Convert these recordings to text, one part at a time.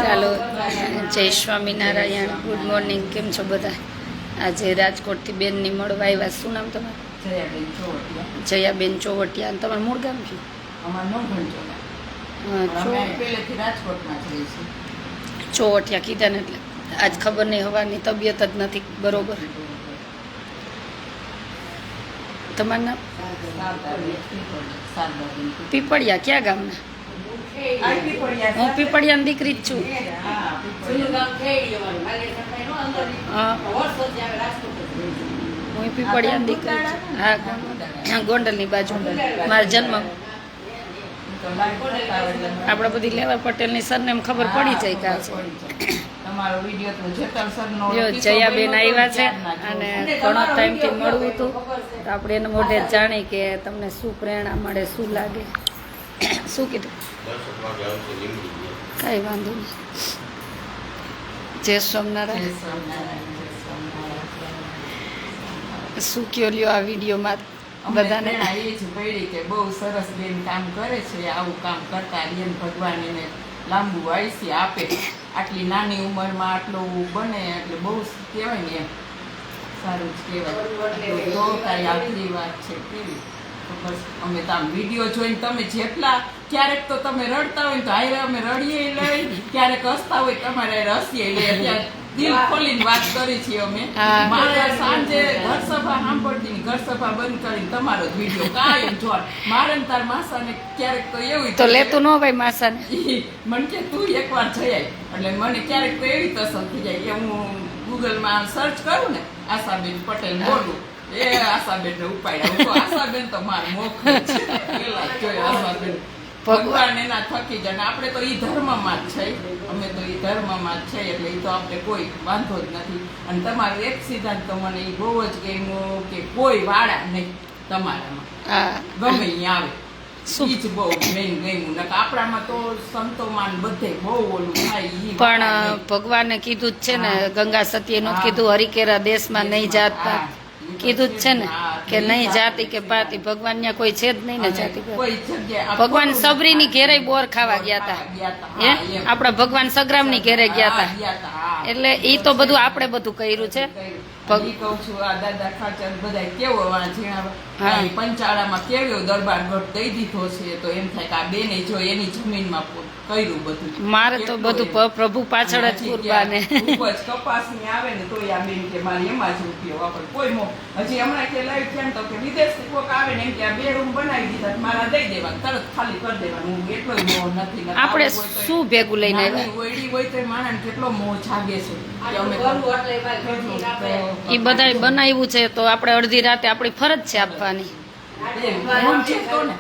ચાલો, જય Swaminarayan. Good morning. કેમ છો બધા? આજે રાજકોટથી બેનની મળવા આવ્યા. શું નામ તમારું? જયાબેન ચોવટિયા. અને તમારું મૂળ ગામ કયું? ચોવટિયા કીધા ને એટલે આજ ખબર નહીં, હવાની તબિયત જ નથી બરોબર. તમારું નામ? પીપળિયા. ક્યાં ગામના? હું પીપળિયાની દીકરી જ છું. હું પીપળિયાની દીકરી છું. હા, ગોંડલની બાજુ મારો જન્મ. આપણે બધી લેવા પટેલની સરનેમ ખબર પડી જાય કાં છે. જયાબેન આવ્યા છે અને ઘણો ટાઈમથી મળવું હતું, તો આપણે એને મોઢે જાણી કે તમને શું પ્રેરણા મળે, શું લાગે. શું કીધું? કાંઈ વાંધો નહીં. જય સ્વામિનારાયણ. શું કયો લ્યો આ વિડીયોમાં બધાને? એ જ પડી કે બહુ સરસ બેન કામ કરે છે, આવું કામ કરતા બેન ભગવાન એને લાંબુ આયુષ્ય આપે. આટલી નાની ઉંમરમાં આટલું બને એટલે બહુ કહેવાય ને, એમ સારું જ કહેવાય. તો કાંઈ આખરી વાત છે કેવી. બસ અમે તો આમ વિડીયો જોઈને તમે જેટલા ક્યારેક તો તમે રડતા હોય તો હારે અમે રડીએ લઈ, ક્યારેક હસતા હોય તમારે રસીએ લઈએ. ત્યાં દિલ ખોલીને વાત કરી છીએ અમે. મારે સાંજે ઘર સભા સાંભળતી, ઘર સભા બંધ કરીને તમારો જ વિડીયો કાયમ જોવા. મારે ને તાર માસાને ક્યારેક તો એવું તો લેતું ન ભાઈ માસાને. મને કે તું એકવાર જઈ આય. એટલે મને ક્યારેક તો એવી તસદ થઈ જાય કે હું ગૂગલમાં સર્ચ કરું ને, આશાબેન પટેલ બોલું, એ આશાબેન ને ઉપાડ્યા. આશાબેન તો મારું મોખ છે, પેલા જોયું આશાબેન. ભગવાન એના થકી જાય. આપણે તો ઈ ધર્મમાં જ છે, અમે તો ઈ ધર્મમાં જ છે, એટલે ઈ તો આપણે કોઈ વાંધો જ નથી. અને તમારું એક સિદ્ધાંત તો મને ઈ બહુ જ ગમ્યું કે કોઈ વાળા નહીં તમારામાં, ગમે ઈ આવે. ઈ જ બહુ મેન ગમ્યું. ને આપણામાં તો સંતોમાં બધે બહુ ઓલું થાય. પણ ભગવાને કીધું જ છે ને, ગંગા સતીએ નું કીધું, હરિકેરા દેશમાં નહીં જાત પાત કીધું જ છે ને, કે નહીં જાતિ કે પાતિ. ભગવાન ત્યાં કોઈ છે જ નહીં ને જાતિ. ભગવાન સબરી ની ઘેરે બોર ખાવા ગયા હતા, આપડા ભગવાન સંગ્રામ ની ઘેરે ગયા હતા. એટલે ઈ તો બધું આપણે બધું કર્યું છે. દાદા ખાચર બધા કેવો પંચાળામાં કેવો દરબાર ગઢ દઈ દીધો છે, તો એમ થાય કે આ બેને જો એની જમીનમાં કર્યું બધું. મારે તો બધું પ્રભુ પાછળ જ કુરબાને. કપાસ ની આવે ને તો આ બેન કે મારે એમાં જ રૂપિયો વાપર. કોઈ હજી હમણાં કે લાઈવ થયા તો કે વિદેશથી કોઈક આવે ને એમ કે આ 2 રૂમ બનાવી દીધા, મારા દઈ દેવા, તરત ખાલી કરી દેવાનું. હું એટલો મોહ નથી. આપણે શું ભેગું લઈને આવ્યા? ઓયડી હોય તો માણસ કેટલો મોહ જાગે છે. એ બધા બનાવ્યું છે તો આપણે અડધી રાતે આપણી ફરજ છે આપવાની.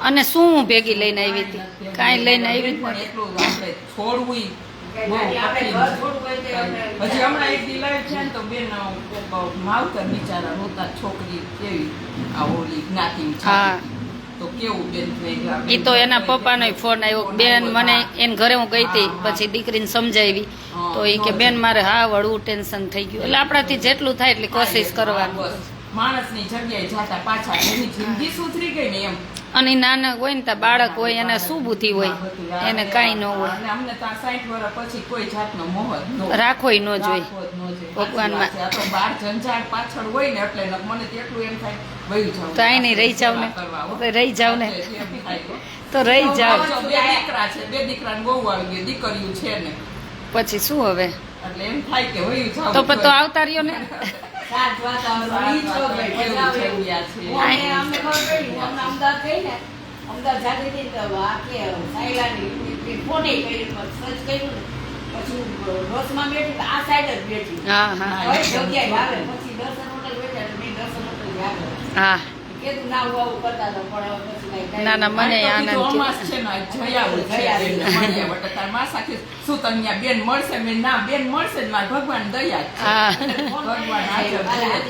અને શું હું ભેગી લઈને આવી હતી? કાંઈ લઈને આવી પણ એટલું આપણે છોડવું. હજી હમણાં એક દી લાઈવ છે ને તો બેન માવતર બિચારા રોતા, છોકરી કેવી આ ઓલી જ્ઞાતિ તો કેવું બેન એ તો એના પપ્પાનો ફોન આવ્યો, બેન મને એને ઘરે હું ગઈ હતી, પછી દીકરીને સમજાવી તો એ કે બેન મારે હા વળવું ટેન્શન થઈ ગયું. એટલે આપણાથી જેટલું થાય એટલી કોશિશ કરવાની. માણસની જગ્યાએ જાતા પાછા એની જિંદગી સુધરી ગઈ ને એમ. અને નાના હોય ને ત્યાં બાળક હોય એને શું બુદ્ધિ હોય, એને કાંઈ ન હોય. અમને તો 60 વર્ષ પછી કોઈ જાતનો મોહ રાખોય ન જોઈએ ભગવાનમાં. તો બાર જંજાળ પાછળ હોય ને એટલે મને એટલું એમ થાય વયું જાવ. કાંઈ નહીં, રહી જાવ ને, રહી જાવ ને, તો રહી જાવ. 2 દીકરા છે, 2 દીકરાને બહુ આવી ગયો, દીકરીઓ છે ને, પછી શું હવે? એટલે એમ થાય કે વયું જાવ તો પછી તો આવતા રહ્યો ને. હા, ના ના, મને આનંદ શું તમને બેન મળશે? ના બેન મળશે, મારા ભગવાન દયા. ભગવાન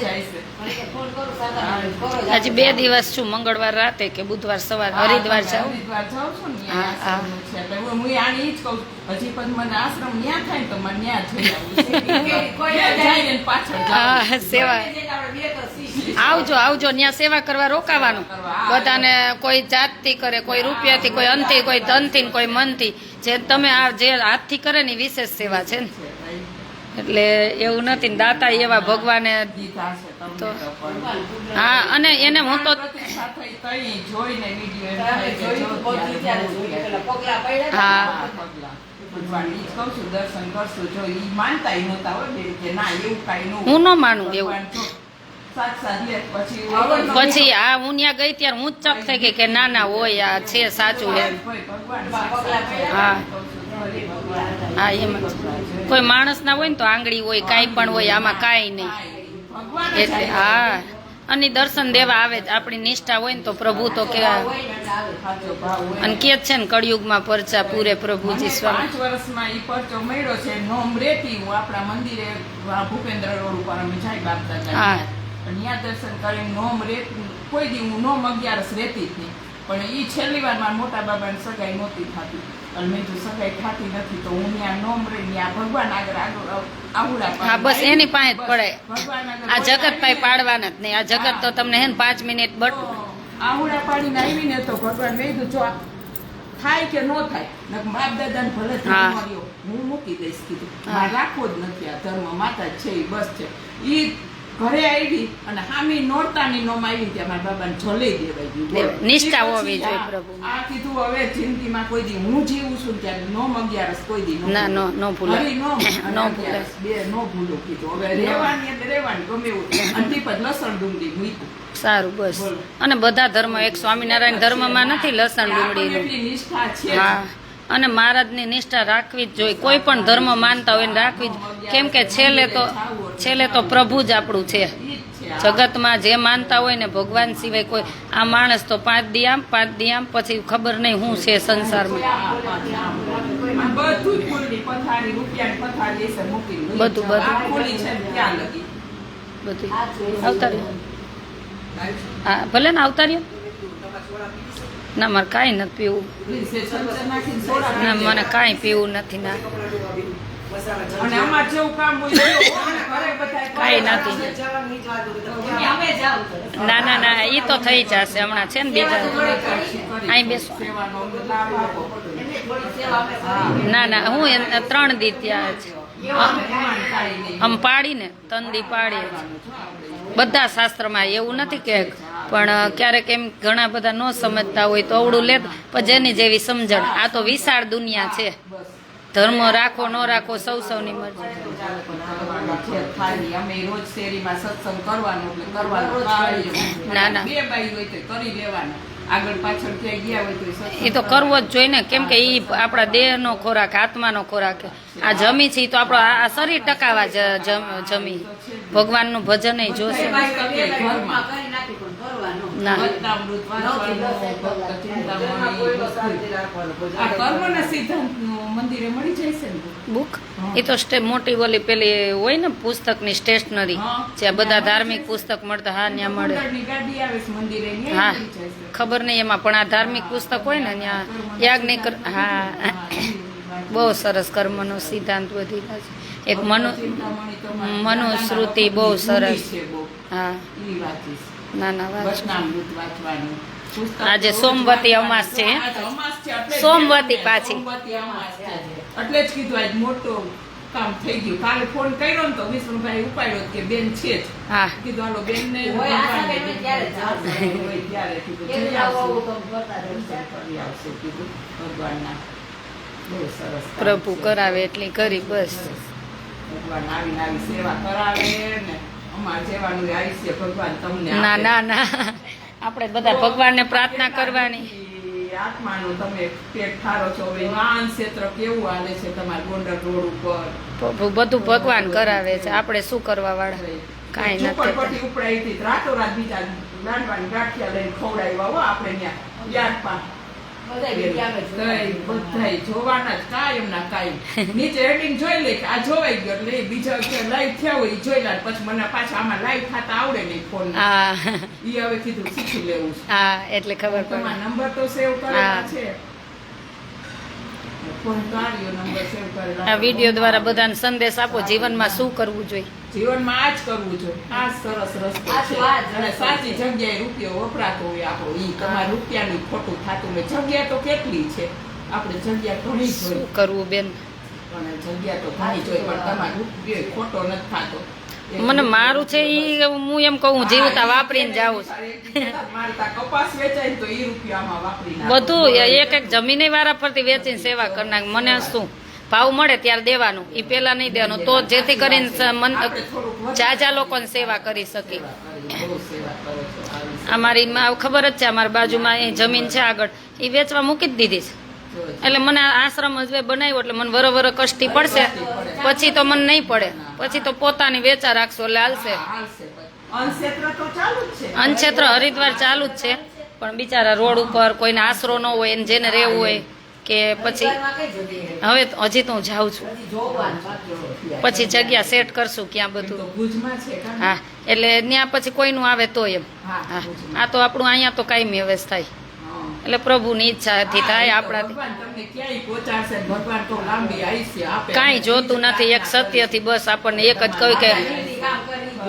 જાય છે. હજી 2 દિવસ છું, મંગળવાર રાતે કે બુધવાર સવાર હરિદ્વાર જાઉં. હરિદ્વાર જાઉં છું ને હા, હા. આશ્રમનું છે. એટલે હું આને ઈ જ કહું છું. હજી પછી મને આશ્રમ ન્યા થાય ને તો મને ન્યા જઈ આવું. જાય ને પાછળ જાઉં. હા, સેવા આવજો આવજો, ત્યાં સેવા કરવા રોકાવાનું. બધાને કોઈ જાતથી કરે, કોઈ રૂપિયાથી, કોઈ અંતથી, કોઈ ધનથી ને કોઈ મનથી. જે તમે આ જે હાથથી કરે ને ઈ વિશેષ સેવા છે ને. એટલે એવું નથી ને, દાતા એવા ભગવાને. દીધા છે તમને તો. તો પણ. હા, અને એને હું તો પ્રતિષ્ઠા થઈ તઈ જોઈને વિડીયો એમ થાય કે જો ત્યારે બહુ છે. હા પગલા. ભગવાન ઈ જ કહું છું, દર્શન કરશું. જો ઈ માનતાય નહોતા હોય બેન કે ના એવું કાંઈ ન હું ન માનું એવું. ભગવાન જો સાક્ષાત લે પછી પછી આ હું ત્યાં ગઈ ત્યારે હું જ ચક થઈ ગઈ કે ના ના હોય, આ છે સાચું એમ. હા. હા, એમ જ. કોઈ માણસ ના હોય ને તો આંગળી હોય, કાંઈ પણ હોય, આમાં કાંઈ નહીં. એટલે હા, અને દર્શન દેવા આવે જ. આપણી નિષ્ઠા હોય ને તો પ્રભુ તો કે અને કે જ છે ને, કળિયુગમાં પરચા પૂરે પ્રભુજી સ્વામી. 5 વર્ષમાં ઈ પરચો મળ્યો છે. નોમ રેતી હું આપણા મંદિરે ભૂપેન્દ્ર રોડ ઉપર અમે જાય બાપદાદા. હા. પણ ત્યાં દર્શન કરીને નોમ રેત કોઈ દી હું નોમ 11 રહેતી જ નહીં. પણ ઈ છેલ્લી વાર મારા મોટા બાબાની સગાઈ નહોતી થતી. અને મેં જો સગાઈ થતી નથી તો હું ત્યાં નોમ રહી ત્યાં ભગવાન આગળ આહુડા પાડી. હા, બસ એની પાસે જ પડાય. ભગવાન આગળ આ જગત પાસે પાડવાના જ નહીં. આ જગત તો તમને હે ને 5 મિનિટ બટ આહુડા પાડીને આવીને તો ભગવાન મેં કીધું જો આ થાય કે ન થાય, બાપ દાદાને ભલે હા. ધર્મ રહ્યો હું મૂકી દઈશ કીધું. હા. મારે રાખવો જ નથી આ ધર્મ. માતા જ છે ઈ બસ છે. ઈ ઘરે આવી અને હામી નોરતાની નોમ આવી ત્યાં મારા બાબાને જલે દેવાઈ ગયું. નિષ્ઠા ઈ પછી હોવી જોઈએ આ- પ્રભુની. આ કીધું હવે જિંદગીમાં કોઈ દી હું જીવું છું ને ત્યારે નોમ 11 કોઈ દી ના, નો ભૂલાય. હરી નોમ અને નો 11 ભૂલાય. બે નો ભૂલો કીધું. હવે રહેવાની એટલે રહેવાની ગમે એવું. અને તી પછી લસણ ડુંગળી મૂક્યું. સારું, બસ. અને બધા ધર્મ, એક સ્વામિનારાયણ ધર્મમાં નથી લસણ ડુંગળીનું. એટલી નિષ્ઠા છે જ. હા, અને મહારાજની નિષ્ઠા રાખવી જ જોઈએ. કોઈ પણ ધર્મ માનતા હોય ને રાખવી જ. કેમ કે છેલ્લે તો પ્રભુ જ આપણું છે. ઈ જ છે. જગતમાં જે માનતા હોય ને ભગવાન સિવાય કોઈ, આ માણસ તો 5 દી આમ 5 દી આમ, પછી ખબર નહીં શું છે સંસારમાં. આ બધું જ ખુલ્લી પથારી, રૂપિયાની પથારી એસે મૂકીને લઈ બધું, જાઓ. બધું. આ ખુલ્લી છે ને ત્યાં લગી. બધું આવતા રહ્યો. હા, ભલે ને આવતા રહ્યો. ના, મારે કાંઈ નથી પીવું. પ્લીઝ, એ ચમચા નાખીને સોડા ના, પી મને લેજો. કાંઈ પીવું નથી. ના, અને અમાર જેવું કામ હોય તો ઘરે બધાય કાંઈ નથી. ના ના ના, એ તો થઈ જશે હમણાં. છે ને બીજા અહીં બેસો. સેવાનો લાભ આપો. ના ના, હું 3 દી ત્યાં જ આમ પાડીને 3 દી પાડીએ જ. બધા શાસ્ત્રમાં એવું નથી કે, પણ ક્યારેક એમ ઘણા બધા ન સમજતા હોય તો અવળું લે. પણ જેની જેવી સમજણ. આ તો વિશાળ દુનિયા છે. ધર્મ રાખો ન રાખો સૌની મરજી. અમે રોજ શેરીમાં સત્સંગ કરવાનો એટલે કરવાનો. ના, ના. 2 બાઈ હોય તો કરી લેવાના. આગળ પાછળ ક્યાંય ગયા હોય તો સત્સંગ એ તો કરવો જ જોઈએ ને. કેમ કે એ આપણા દેહનો ખોરાક, આત્માનો ખોરાક. આ જમી છે એ તો આપણો આ શરીર ટકાવા જમી. ભગવાનનું ભજન ય જોશે. ઘરમાં ના, ભક્તામૃત વાંચવાનું, ભક્ત ચિંતામણી, આ કર્મના સિદ્ધાંતનું મંદિરે મળી જાય છે ને. બુક એ તો મોટી ઓલી પેલી હોય ને પુસ્તકની સ્ટેશનરી, જ્યાં બધા ધાર્મિક પુસ્તક મળતા. હા, ત્યાં મળે. કુંડળની ગાડી આવે છે મંદિરે, ન્યાય હા, મળી જાય છે. ખબર નહીં એમાં, પણ આ ધાર્મિક પુસ્તક હોય ને ત્યાં યાજ્ઞિક. હા, બહુ સરસ કર્મનો સિદ્ધાંત બધી છે. એક ચિંતામણી તમારે મનુસ્મૃતિ બહુ સરસ. છે બહુ. હા, ઈ વાંચીશ. ના ના વાત. વચનામૃત વાંચવાનું. પુસ્તક આજે તો સોમવતી અમાસ છે, હે? આજે અમાસ છે, એટલે જ સોમવતી પાછી. સોમવતી અમાસ છે આજે. એટલે જ કીધું આજ મોટું કામ થઈ ગયું. કાલે ફોન કર્યો ને તો વિષ્ણુભાઈ ઉપાડ્યો કે બેન છે જ. હા, કીધું હાલો બેન ને ભગવાનના બહુ સરસ કામ પ્રભુ છે. કરાવે એટલી કરી બસ. ભગવાન આવીને આવી સેવા કરાવે ને અમાર જેવાનું આયુષ્ય ભગવાન તમને ના આપે. ના ના, આપણે બધા ભગવાનને પ્રાર્થના કરવાની. આત્માનું તમે પેટ ઠારો છો. હવે વાહન ક્ષેત્ર કેવું હાલે છે તમારા ગોંડલ રોડ ઉપર? પ્રભુ બધું ભગવાન કરાવે છે. આપણે શું કરવા વાળા? કાંઈ નથી. ઝૂંપડપટ્ટી ઉપડાવી હતી રાતોરાત બીજા લાડવાની ગાંઠિયા લઈને ખવડાવ્યા હો આપણે ત્યાં યાદ પા બધાય જોવાના જ કાયમના કાયમ. નીચે heading જોઈ લે કે આ જોવાઈ ગયો એટલે એ બીજા લાઈવ થયા હોય ઈ જોઈ લે પછી મને પાછા આમાં લાઈવ થતા આવડે નહીં ફોન હા ઈ હવે કીધું શીખી લેવું છે. હા એટલે ખબર પડે. તમારા નંબર તો સેવ કરેલા હા. છે ફોન કાઢ્યો નંબર સેવ કરેલા આ વિડીયો દ્વારા બધાને સંદેશ આપો જીવનમાં શું કરવું જોઈએ. જીવનમાં આ જ કરવું જોઈએ. આ જ સરસ રસ્તો છે અને સાચી જગ્યાએ રૂપિયો વપરાતો હોય આપણો ઈ તમારા રૂપિયાનું ખોટું થતું હોય. જગ્યા તો કેટલી છે આપણે જગ્યા ઘણી શું જોઈએ કરવું બેન. પણ જગ્યા તો ઘણી જોઈએ પણ તમારો રૂપિયો ખોટો નથી થતો. મને મારું છે ઈ હું એમ કહું જીવતા વાપરીને જાઉં છું. મારે તા કપાસ વેચાય તો ઈ રૂપિયામાં વાપરી નાખો. બધું એક એક જમીને વારા ફરતી વેચીને સેવા કરનાર. મને શું ભાવ મળે ત્યારે દેવાનું, એ પેલા નહીં દેવાનું, તો જેથી કરીને આપણે થોડુંક વધારે જાજા લોકોને સેવા કરી શકી. બહુ સેવા કરો છો આવી રીતે. અમારી ખબર જ છે, અમારી બાજુમાં એ જમીન છે આગળ, એ વેચવા મૂકી જ દીધી છે. એટલે મને આ આશ્રમ જ બનાવ્યો એટલે મને વર કષ્ટી પડશે, પછી તો મને નહીં પડે, પછી તો પોતાની વેચા રાખશો એટલે હાલશે. હાલશે ભાઈ. અનક્ષેત્ર તો ચાલુ જ છે. અનક્ષેત્ર હરિદ્વાર ચાલુ જ છે, પણ બિચારા રોડ ઉપર કોઈને આશરો ન હોય એને જેને રહેવું હોય કે પછી હવે હજી તો હું જાઉં છું, પછી જગ્યા સેટ કરશું ક્યાં તો બધું. ભુજમાં છે કાં? હા એટલે ત્યાં પછી કોઈનું આવે તો એમ. હા આ તો આપણું અહીંયા તો કાયમી હવે થાય, હા. એટલે પ્રભુની ઈચ્છાથી થાય આપણાથી. ભગવાન તમને ક્યાંય પહોંચાડશે ને ભગવાન તો લાંબી આયુષ્ય આપે. કાંઈ જોતું નથી, એક સત્યથી બસ આપણને એક જ કહ્યું કે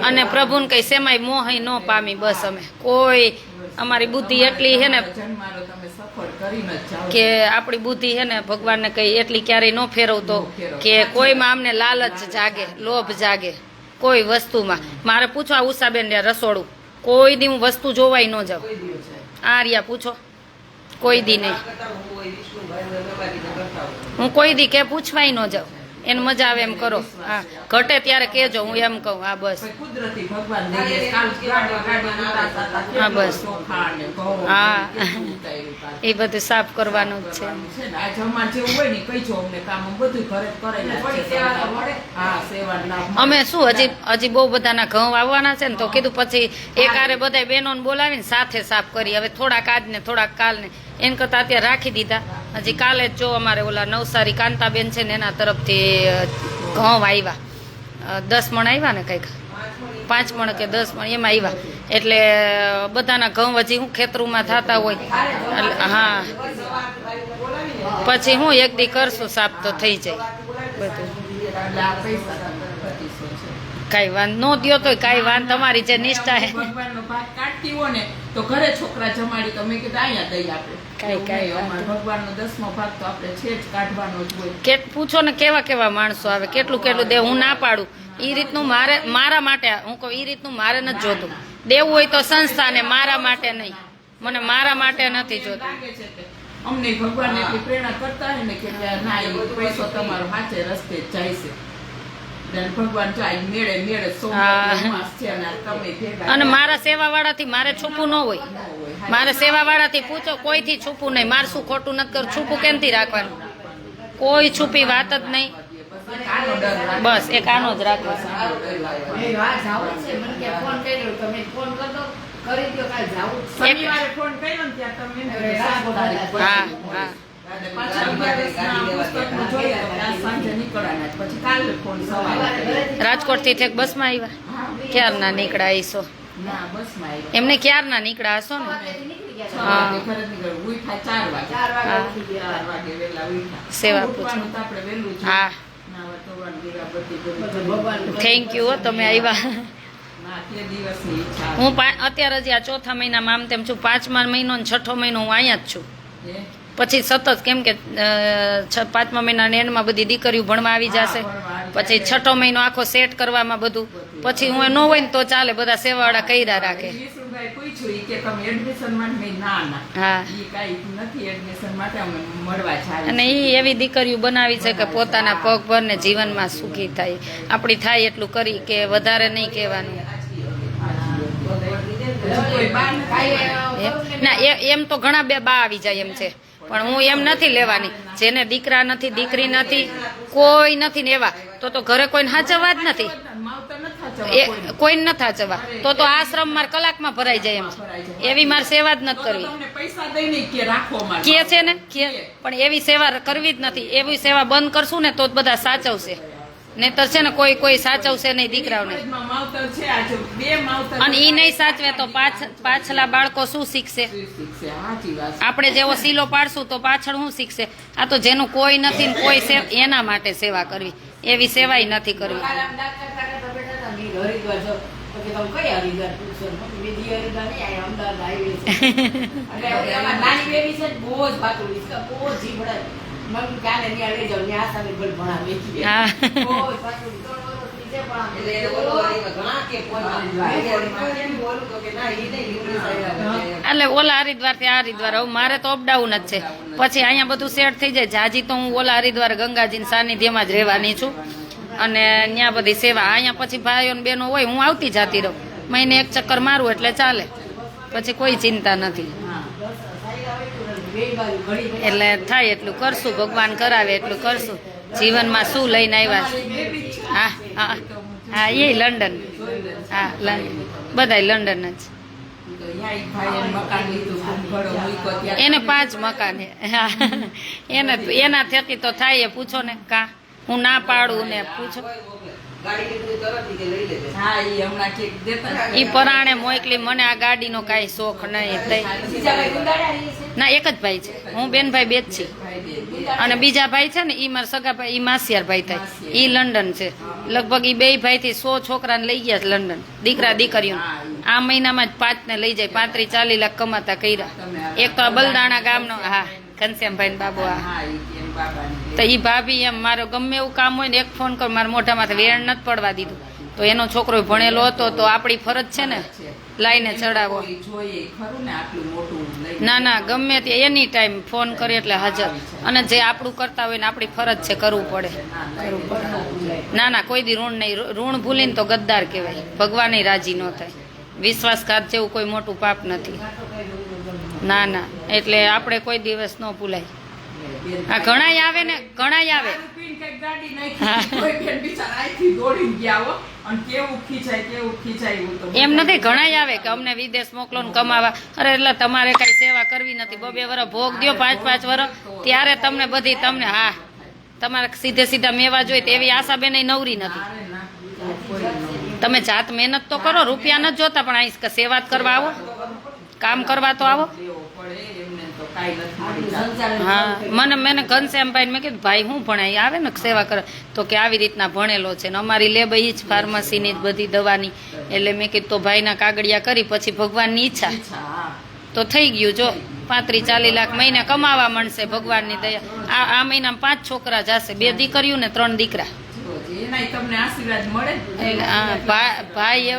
અને પ્રભુને કઈ સેમાય મોહી ન પામી. બસ અમે કોઈ અમારી બુદ્ધિ એટલી છે ને જન્મારો તમે સફળ કરીને જ જાઓ. કે આપણી બુદ્ધિ છે ને ભગવાનને કઈ એટલી ક્યારેય ન ફેરવતો કે કોઈમાં અમને લાલચ જાગે, લોભ જાગે કોઈ વસ્તુમાં. મારે પૂછવા ઉષાબેન રસોડું કોઈ દી હું વસ્તુ જોવાય ન જાઉં. આ રહ્યા પૂછો, કોઈ દી નહીં, હું કોઈ દી કે પૂછવાય ન જાઉં. એને મજા આવે એમ કરો. હા ઘટે ત્યારે કેજો, હું એમ કહું. હા બસ ભાઈ કુદરતી ભગવાન દે દે. કાલ ગાડી ઉતારતા હતા, હા, બસ. ચોખા ને ઘઉં હા. ને કેટલું ઉતાર્યું કાલ. એ બધું સાફ કરવાનું જ છે. છે ને આ જમવા જેવું હોય ને કઈ જો અમને કામ બધું ઘરે જ કરેલા જ છે. હા સેવા લાભ અમે શું હજી બહુ બધાના ઘઉં આવવાના છે ને, તો કીધું પછી એકારે બધા બહેનોને બોલાવીને સાથે સાફ કરી. હવે થોડાક આજ ને થોડાક કાલ ને એમ કરતા અત્યારે રાખી દીધા. હજી કાલે જ જો અમારે ઓલા નવસારી કાંતાબેન છે ને એના તરફથી ઘઉં આવ્યા, 10 મણ આવ્યા ને કંઈક, 5 મણ કે 10 મણ એમાં આવ્યા. એટલે બધાના ઘઉં હજી હું ખેતરુમાં થતા હોય એટલે હા પછી હું એક દી કરશું સાફ તો થઈ જાય બધું. આ પૈસા પ્રતિસો છે. કાંઈ વાંધ નો દ્યો તોય કાંઈ વાંધ, તમારી જે નિષ્ઠા હે. ભગવાનનો ભાગ કાઢતી હોય ને તો ઘરે છોકરા જમાડી તો મેં કીધું અહીંયા દઈ આપે. કાંઈ અમારો ભગવાનનો 10મો ભાગ તો આપણે છે જ કાઢવાનો જ હોય. કે પૂછો ને કેવા કેવા માણસો આવે, કેટલું કેટલું દે. હું ના પાડું એ રીતનું મારા માટે, હું કહું એ રીતનું મારે નથી જોતું. દેવું હોય તો સંસ્થાને, મારા માટે નહીં. મને મારા માટે નથી જોતું. લાગે છે કે અમને ભગવાન એટલી પ્રેરણા કરતા હોય ને કે ના એ પૈસો તમારો સાચે રસ્તે જ જાય છે. અને ભગવાન જાય મેળે મેળે સોમવાર માસ છે અને તમે ભેગા અને મારા સેવા વાળાથી મારે છૂપું ન હોય. મારે સેવા વાળાથી પૂછો, કોઈથી છૂપું નહીં. મારે શું ખોટું નથી કરું, છૂપું કેમથી રાખવાનું? કોઈ છૂપી વાત જ નહીં. આનો ડર લાગે. બસ એક આનો જ રાખો. શનિવારે ફોન કર્યો ને ત્યાં તમે એને કીધું 7 તારીખ પછી હા મળીશું. હા પાછા 11 પુસ્તકનું જોઈએ તો ત્યાં સાંજે નીકળવાના જ. પછી કાલે ફોન સવારે. રાજકોટથી ઠેક બસમાં આવ્યા? ક્યારના નીકળ્યા હશો? ના બસમાં આવ્યા. એમને ક્યારના નીકળ્યા હશો ને? 6 વાગે ઘરે નીકળ્યું. ઉઠ્યા 4 વાગે. 4 વાગે વહેલા ઉઠ્યા. સેવા ઉઠવાનું તો આપણે વહેલું જ. હા નાવા ધોવાનું, દીવાબત્તી બધું. થેન્ક યુ હો, તમે આવ્યા. ના તે દિવસની ઈચ્છા હું અત્યારે જ આ 4થા મહિનામાં આમ તેમ છું. 5મા મહિનો ને 6ઠો મહિનો હું અહીંયા જ છું. છે. પછી સતત કેમ કે 5મા મહિનાના એન્ડમાં બધી દીકરીઓ ભણવા આવી જશે. પછી 6ઠો મહિનો આખો સેટ કરવામાં બધું. પછી હું ન હોય ને તો ચાલે, બધા સેવાવાળા કર્યા રાખે. વિષ્ણુભાઈ પૂછ્યું ઈ કે તમે એડમિશન માટે? મેં ના ના હા ઈ કાંઈ નથી એડમિશન માટે, અમે મળવા જાય. અને એ એવી દીકરીઓ બનાવી છે કે પોતાના પગ પર ને જીવનમાં સુખી થાય. આપણી થાય એટલું કરી કે વધારે નહીં કહેવાનું. ના એમ તો ઘણા બે બા આવી જાય એમ છે, પણ હું એમ નથી લેવાની. જેને દીકરા નથી, દીકરી નથી, કોઈ નથી ને એવા તો ઘરે કોઈને હાચવવા જ નથી. માવતર નથી હાચવવા કોઈને નથી હાચવા. તો આશ્રમ માર કલાકમાં ભરાઈ જાય એમ છે. એવી મારે સેવા જ નથી કરવી. તમને પૈસા દઈને કે રાખો અમારે કે છે ને કે પણ એવી સેવા કરવી જ નથી. એવી સેવા બંધ કરશું ને તો જ બધા સાચવશે. નહીતર છે ને કોઈ સાચવશે નહીં દીકરાઓને. મગજમાં માવતર છે આજે 2 માવતર અને ઈ નહીં સાચવે તો પાછલા બાળકો શું શીખશે? સાચી વાત આપણે જેવો સીલો પાડશું તો પાછળ શું શીખશે? આ તો જેનું કોઈ નથી ને કોઈ એના માટે સેવા કરવી. એવી સેવાય નથી કરવી. હા એટલે ઓલા હરિદ્વાર થી આ હરિદ્વાર. હવે મારે તો અપડાઉન જ છે. પછી અહીંયા બધું સેટ થઈ જાય. જાજી તો હું ઓલા હરિદ્વાર ગંગાજી સાનિધ્યમાં જ રહેવાની છું. અને ત્યાં બધી સેવા. અહીંયા પછી ભાઈઓ ને બહેનો હોય, હું આવતી જાતી રહું. મહિને એક ચક્કર મારું એટલે ચાલે. પછી કોઈ ચિંતા નથી. એટલે થાય એટલું કરશું. ભગવાન કરાવે એટલું કરશું. જીવનમાં શું લઈને આવ્યા છે? હા હા હા, એ લંડન. હા લંડન, બધાય લંડન જ. એને 5 મકાન હે. એના થકી તો થાય. એ પૂછો ને. કા હું ના પાડું ને પૂછો. ઈ પરાણે મોકલી. મને આ ગાડીનો કાંઈ શોખ નહીં. ના, એક જ ભાઈ છે. હું બેનભાઈ બે જ છીએ. અને બીજા ભાઈ છે ને ઈ મારા સગા ભાઈ, ઈ માસિયાર ભાઈ થાય. ઈ લંડન છે. લગભગ ઈ 2 ભાઈ થી 100 છોકરાને લઈ ગયા છે લંડન. દીકરા દીકરીઓ આ મહિનામાં જ 5 ને લઈ જાય. 35-40 લાખ કમાતા કર્યા. એક તો આ બલદાણા ગામનો, હા, ઘનશ્યામભાઈ ને બાબુ. હા, તો ઈ ભાભી એમ મારો ગમે એવું કામ હોય ને એક ફોન કર, મારા મોઢામાંથી વેણ નથી પડવા દીધું. તો એનો છોકરો ભણેલો હતો તો આપણી ફરજ છે ને લાઈને ચડાવો. ના ના, ગમે તે એની ટાઈમ ફોન કરે એટલે હાજર. અને જે આપણું કરતા હોય ને આપણી ફરજ છે, કરવું પડે. ના ના, કોઈ દી ઋણ નહીં. ઋણ ભૂલીને તો ગદ્દાર કહેવાય. ભગવાને રાજી ન થાય. વિશ્વાસઘાત જેવું કોઈ મોટું પાપ નથી. ના ના, એટલે આપણે કોઈ દિવસ ન ભૂલાય. આ ઘણાય આવે ને, ઘણાય આવે. એમ નથી, ઘણાય આવે કે અમને વિદેશ મોકલો ને કમાવા. અરે એટલે તમારે કઈ સેવા કરવી નથી. 2 વર્ષ ભોગ દો, 5 વર્ષ, ત્યારે તમને બધી તમને. હા, તમારે સીધે મેવા જોઈએ તેવી આશા બેન નવરી નથી. તમે જાત મહેનત તો કરો. રૂપિયા નથી જોતા, પણ અહીં સેવા કરવા આવો, કામ કરવા તો આવો. હા, મને ઘનશ્યામભાઈ મેં કીધું ભાઈ હું ભણાય આવે ને સેવા કરે. તો કે આવી રીતના ભણેલો છે ને અમારી લેબ ઈ જ ફાર્મસીની જ બધી દવાની. એટલે મેં કીધું તો ભાઈના કાગળિયા કરી પછી ભગવાનની ઈચ્છા તો થઈ ગયું. જો 35-40 લાખ મહિને કમાવા મળશે ભગવાનની દયા. આ મહિનામાં 5 છોકરા જશે. 2 દીકરીઓ ને 3 દીકરા. ભાઈ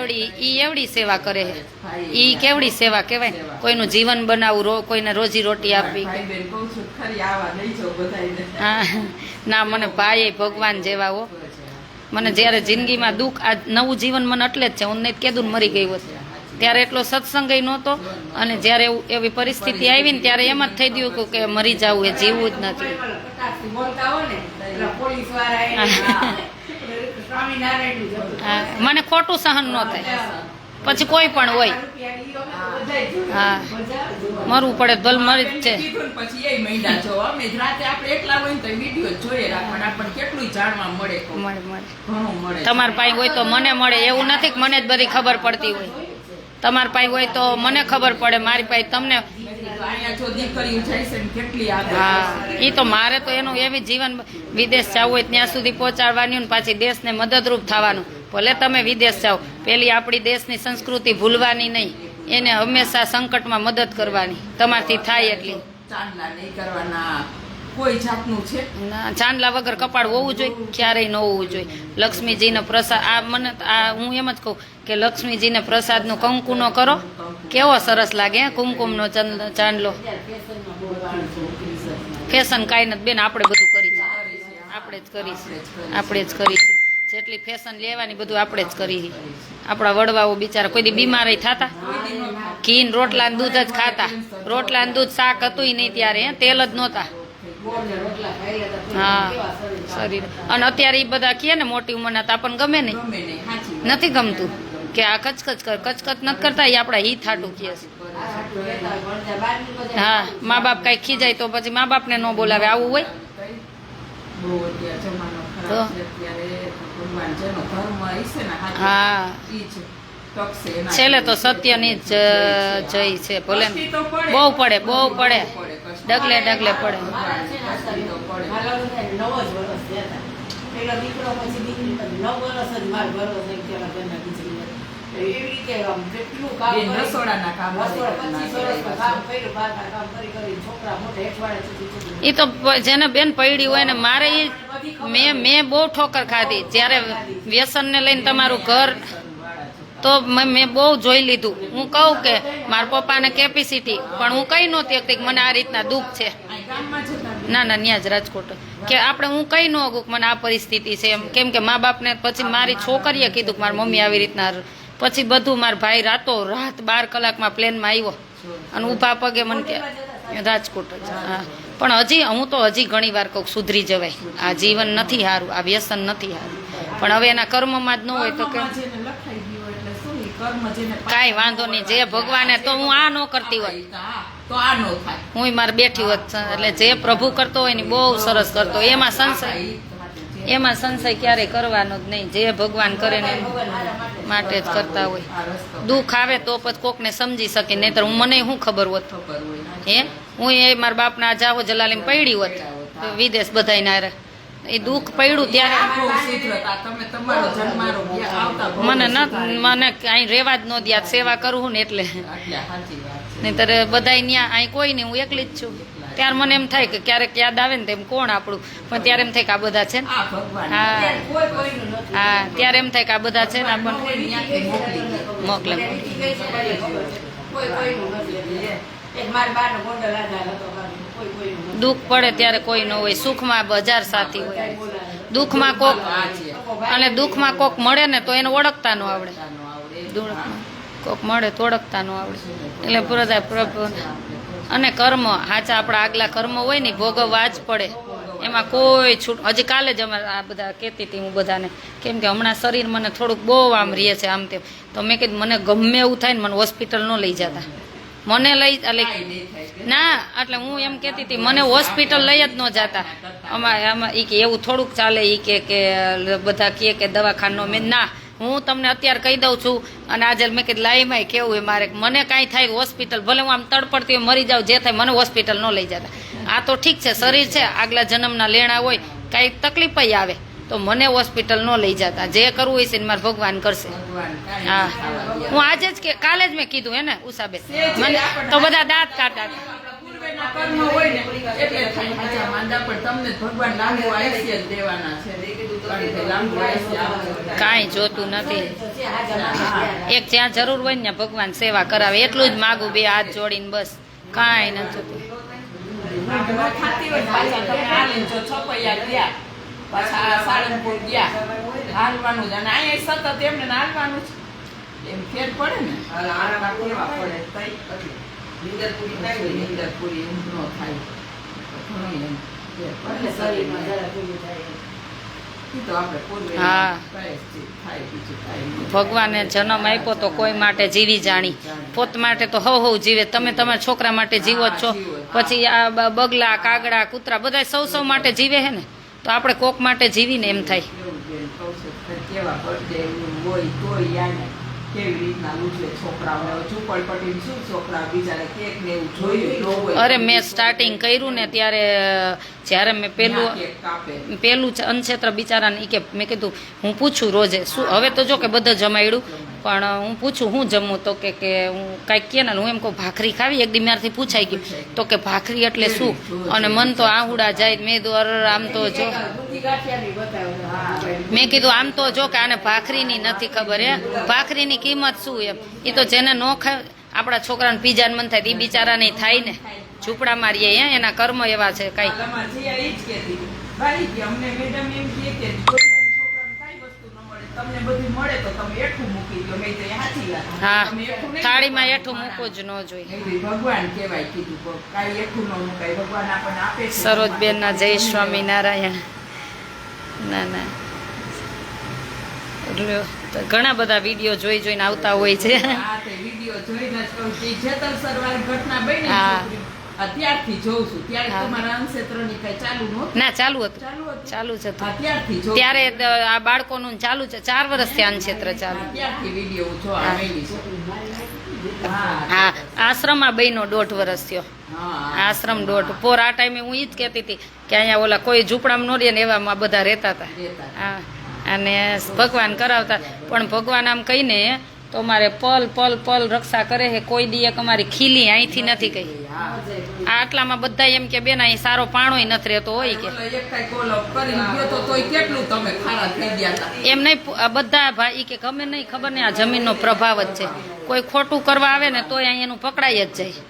એવડી સેવા કરે. ઈ કેવડી સેવા કહેવાય. કોઈનું જીવન બનાવવું, કોઈને રોજી રોટી આપવી. હા ના, મને ભાઈ ભગવાન જેવા હો. મને જ્યારે જિંદગીમાં દુઃખ, આ નવું જીવન મને એટલે જ છે. હું નહીં કીધું ને મરી ગઈ હોત ત્યારે એટલો સત્સંગ નહોતો. અને જ્યારે એવી પરિસ્થિતિ આવી ને ત્યારે એમ જ થઈ ગયું કે મરી જવું એ જીવવું જ નથી. મને ખોટું સહન ન થાય. પછી કોઈ પણ હોય, હા, મરવું પડે ભલ મરી જ છે. તમારા પાસે હોય તો મને મળે. એવું નથી કે મને જ બધી ખબર પડતી હોય. તમારા પાસે હોય તો મને ખબર પડે. મારી પાસે તમને. હા, એ તો મારે તો એનું એવી જીવન. વિદેશ જવું હોય ત્યાં સુધી પહોંચાડવાની ને પાછી દેશને મદદરૂપ થવાનું. ભલે તમે વિદેશ જાઓ, પેલી આપણી દેશની સંસ્કૃતિ ભૂલવાની નહીં. એને હંમેશા સંકટમાં મદદ કરવાની. તમારથી થાય એટલી. કોઈ જાતનું છે ના, ચાંદલા વગર કપાળ હોવું જોઈએ, ક્યારેય ન હોવું જોઈએ. લક્ષ્મીજીનો પ્રસાદ, આ મને હું એમ જ કહું કે લક્ષ્મીજીને પ્રસાદનું કંકુનો કરો. કેવો સરસ લાગે કુમકુમનો ચાંદલો. ફેશન કાંઈ નથી બેન, આપણે બધું કરી છે. આપણે જ કરીશું. જેટલી ફેશન લેવાની બધું આપણે જ કરી. આપણા વડવાઓ બિચારા કોઈ દી બીમાર થતા. ઘી ને રોટલા દૂધ જ ખાતા. રોટલા દૂધ શાક હતું નહીં ત્યારે, તેલ જ નહોતા. હા, શરીર. અને અત્યારે એ બધા કહે ને મોટી ઉંમરના તો આપણને ગમે નહીં. નથી ગમતું કે આ કચકચ કર, કચકચ નથી કરતા, એ આપણા હિત હાટું કહે છે. હા, મા બાપ કઈ ખીજાય તો પછી મા બાપને ન બોલાવે, આવું હોય. બહુ અત્યારે જમાનો ખરાબ છે. અત્યારે ભગવાન જેનો ધર્મ હશે ને હા, ઈ જ ટકશે એના. છેલ્લે તો સત્યની જ જય છે. ભલે ને બહુ પડે, બહુ પડે, ડગલે ડગલે પડે. પેલો દીકરો પછી દીકરી 9 વર્ષ જ માર ભરો થઈ ગયા ઘરના દીકરી એવી રીતે કેટલું કામ બેન રસોડાના કામ 25 વર્ષ કામ કર્યું, બહારના કામ કરી છોકરા મોટે હેઠવાડે સુધી એ તો જેને બેન પૈડી હોય ને, મારે એ મેં બહુ ઠોકર ખાધી જ્યારે વ્યસનને લઈને તમારું ઘર, તો મેં બહુ જોઈ લીધું. હું કહું કે મારા પપ્પાને કેપેસિટી, પણ હું કઈ નહોતી શકતી કે મને આ રીતના દુઃખ છે. ના ના, ત્યાં જ રાજકોટ કે આપણે હું કઈ ન અગું મને આ પરિસ્થિતિ છે એમ. કેમ કે મા બાપને પછી મારી છોકરીએ કીધું કે મારી મમ્મી આવી રીતના, પછી બધું મારા ભાઈ રાતો રાત 12 કલાકમાં પ્લેનમાં આવ્યો અને ઊભા પગે મને કે રાજકોટ જ. હા, પણ હજી હું તો હજી ઘણી વાર કહું સુધરી જવાય, આ જીવન નથી સારું, આ વ્યસન નથી સારું, પણ હવે એના કર્મમાં જ ન હોય તો કે કાંઈ વાંધો નહીં. જે ભગવાને, તો હું આ ન કરતી હોત તો આ નો થાય, હું મારે બેઠી હોત. એટલે જે પ્રભુ કરતો હોય ને બહુ સરસ કરતો, એમાં સંશય ક્યારેય કરવાનો જ નહીં. જે ભગવાન કરે ને માટે જ કરતા હોય. દુઃખ આવે તો પછી કોકને સમજી શકે, નહીતર હું મને શું ખબર હોત. હે, હું એ મારા બાપના જાવો જલાલીમાં પડી હોત વિદેશ બધાય ના, એ દુઃખ પડ્યું ત્યારે મને અહીં રેવા જ ન દ્યા, સેવા કરું ને એટલે. નહીતર બધાય ન્યા અહીં કોઈ નહીં, હું એકલી જ છું. ત્યારે મને એમ થાય કે ક્યારેક યાદ આવે ને તેમ કોણ આપણું, પણ ત્યારે એમ થાય કે આ બધા છે ને. હા હા, ત્યારે એમ થાય કે આ બધા છે ને આપણને મોકલે. દુઃખ પડે ત્યારે કોઈ ન હોય, સુખમાં 1000 સાથી હોય. દુઃખમાં કોક, અને દુઃખમાં કોક મળે ને તો એને ઓળખતા ન આવડે, કોક મળે તો ઓળખતા ન આવડે. એટલે બધા પ્રભુ અને કર્મ હાચા, આપણા આગલા કર્મ હોય ને ભોગવવા જ પડે, એમાં કોઈ છૂટ. હજી કાલે જ અમારે આ બધા કહેતી હતી હું બધાને, કેમ કે હમણાં શરીર મને થોડુંક બહુ આમ રહે છે આમ તેમ, તો મેં કીધું મને ગમે એવું થાય ને મને હોસ્પિટલ ન લઈ જતા, મને લઈ એટલે ના, એટલે હું એમ કહેતી હતી મને હોસ્પિટલ લઈ જ ન જતા. આમાં એ કે એવું થોડુંક ચાલે, એ કે બધા કહે કે દવાખાનો, મેં ના, હું તમને અત્યારે કહી દઉં છું. અને આજે મેં કીધું લાઈમાં કેવું હોય મારે, મને કાંઈ થાય હોસ્પિટલ, ભલે હું આમ તડપડતી હોય મરી જાઉં, જે થાય, મને હોસ્પિટલ ન લઈ જતા. આ તો ઠીક છે, શરીર છે, આગલા જન્મના લેણા હોય, કાંઈ તકલીફ આવે તો મને હોસ્પિટલ ન લઈ જતા. જે કરવું હોય છે ને મારે ભગવાન કરશે. હા, હું આજે જ કે કાલે જ મેં કીધું હે ને ઉષાબેન, મને તો બધા દાંત કાઢતા હતા. કાંઈ જોતું નથી. એક જ્યાં જરૂર હોય ને ભગવાન સેવા કરાવે, એટલું જ માગું, 2 હાથ જોડીને, બસ. કાંઈ નથી જોતું. પાછા સાળંગપુર ગયા, હાલવાનું જ, અને અહીંયા સતત એમને હાલવાનું જ, એમ ફેર પડે ને. કેવા પડે, નીંદર પૂરી ઊંઘ ન થાય, ઘણું એમ ફેર પડે શરીરમાં. હા, ભગવાને જન્મ આપ્યો તો કોઈ માટે જીવી જાણી, પોત માટે તો હવ જીવે. તમે તમારા છોકરા માટે જીવો જ છો, પછી આ બગલા, કાગડા, કૂતરા બધા સૌ માટે જીવે હે ને, તો આપણે કોક માટે જીવીને એમ થાય. અરે મેં સ્ટાર્ટિંગ કર્યું ને ત્યારે, જ્યારે મેં પેલું અનક્ષેત્ર બિચારાને કે મેં કીધું હું પૂછું રોજે શું, હવે તો જો કે બધું જમાડ્યું, પણ હું પૂછું હું જમું, તો કે હું કાંઈક કે ને, હું એમ કહું ભાખરી ખાવી, એક દી મારાથી પૂછાઈ ગયું, તો કે ભાખરી એટલે શું, અને મન તો આહુડા જાય. મેં કીધું આમ તો જો, મેં કીધું આમ તો જો કે આને ભાખરીની નથી ખબર, હે ભાખરીની કિંમત શું એમ. એ તો જેને ન ખાય, આપણા છોકરાને પીઝાને મન થાય, એ બિચારાને થાય ને, ઝૂંપડા મારીએ હે, એના કર્મ એવા છે. કઈ હા, થાળીમાં એઠું મૂકવું જ ન જોઈએ. સરોજબેન ના જય સ્વામિનારાયણ. ના ના, એટલે તો ઘણા બધા વિડીયો જોઈને આવતા હોય છે. આ તે વિડીયો જોઈને જ કહું છું. જેતલસર વાળી ઘટના બની હા. છોકરી. અત્યારથી જોઉં છું. ત્યારે હા. તમારા અનક્ષેત્રની કઈ ચાલુ નહોતું. ના ચાલુ હતું, ચાલુ હતું. ચાલુ જ હતું. અત્યારથી જોઉં ત્યારે આ બાળકોનું ચાલુ છે, 4 વર્ષથી આ ક્ષેત્ર ચાલુ. અત્યારથી વિડીયો જોવા હા. માંડી છું. હા, આશ્રમમાં બહેનો 1.5 વર્ષ થયો. હા. આશ્રમ 1.5 પોર આ ટાઈમે હું ઈ જ કહેતી હતી કે અહીંયા ઓલા કોઈ ઝૂંપડામાં ન રહે ને એવામાં બધા રહેતા હતા. રહેતા. હા, અને ભગવાન કરાવતા, પણ ભગવાન આમ કહીને તો મારે પલ પલ પલ રક્ષા કરે છે. કોઈ દી એક અમારી ખીલી અહીંથી નથી કહી. હા. આ આટલામાં બધા એમ કે બેન અહીં સારો પાણોય નથી રહેતો હોય કે ઓલો એક કાંઈ કોલ કરીને ગયો તો તોય કેટલું તમે ખારા થઈ ગયા હતા. એમ નહીં. આ બધા ભાઈ કે ગમે નહીં, ખબર નહીં, આ જમીનનો પ્રભાવ જ છે. કોઈ ખોટું કરવા આવે ને તોય અહીં એનું પકડાઈ જ જાય.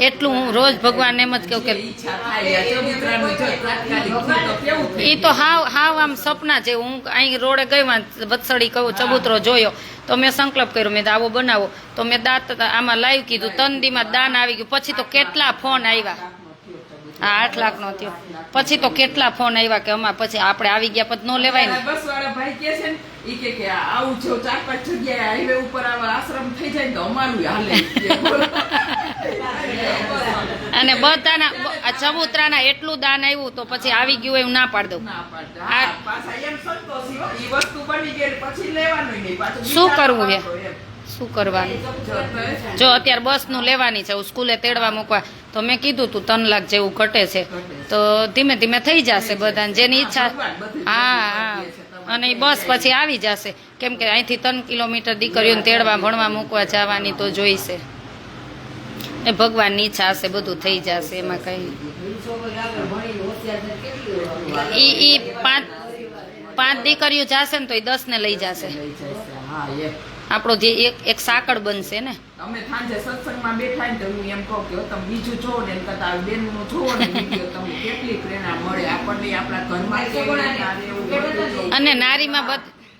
એટલું હું રોજ ભગવાન એમ જ કહું કે ઈચ્છા થાય આ ચબુતરાનું જો તાત્કાલિક થયું તો કેવું થઈ એ તો હાવ આમ સપના છે. હું અહીં રોડે ગઈ વત્સળી કહું ચબૂતરો જોયો તો મેં સંકલ્પ કર્યો, મેં આવો બનાવો તો મેં દાંત આમાં લાવ્યું, કીધું 3 દીમાં દાન આવી ગયું. પછી તો કેટલા ફોન આવ્યા. હા, 8 લાખનો થયો. પછી તો કેટલા ફોન આવ્યા કે અમાર પછી આપણે આવી ગયા પછી ન લેવાય ને. બસ વાળા ભાઈ કે છે ને ઈ કે આવું જો 4-5 જગ્યાએ હાઈવે ઉપર આવા આશ્રમ થઈ જાય ને તો અમારું હાલે. અને બધાના આ ચબૂતરાના એટલું દાન આવ્યું તો પછી આવી ગયું એવું ના પાડ દઉં. ના પાડતા. હા, પાછા એમ સંતોષી હો, ઈ વસ્તુ બની ગઈ એટલે પછી લેવાનું નહીં. પાછું શું વિચાર કરવું હે? કરવો એમ. શું કરવાનું? જો જો અત્યારે બસનું લેવાની છે, હું સ્કૂલે તેડવા મૂકવા તો મેં કીધું તું 3 લાખ જેવું ઘટે છે તો ધીમે ધીમે થઈ જશે બધાને જેની ઈચ્છા. હા હા, અને ઈ બસ પછી આવી જશે, કેમ કે અહીંથી 3 કિલોમીટર દીકરીઓને તેડવા ભણવા મૂકવા જવાની તો જોઈશે. એ ભગવાનની ઈચ્છા હશે, બધું થઈ જશે, એમાં કઈ. ઈ 5 દીકરીઓ જશે ને તો એ 10 ને લઈ જશે. લઈ જાય છે. હા, એમ. આપણો જે એક સાંકળ બનશે ને. અમે સાંજે સત્સંગમાં બેઠા ને તો હું એમ કહું કે તમે બીજું જોવો ને એમ કરતા બેનનું જોવો ને વિડીયો તમને કેટલી પ્રેરણા મળે આપણને આપણા ઘરમાં કેવી રીતના રહેવું બધું જોવું. અને નારીમાં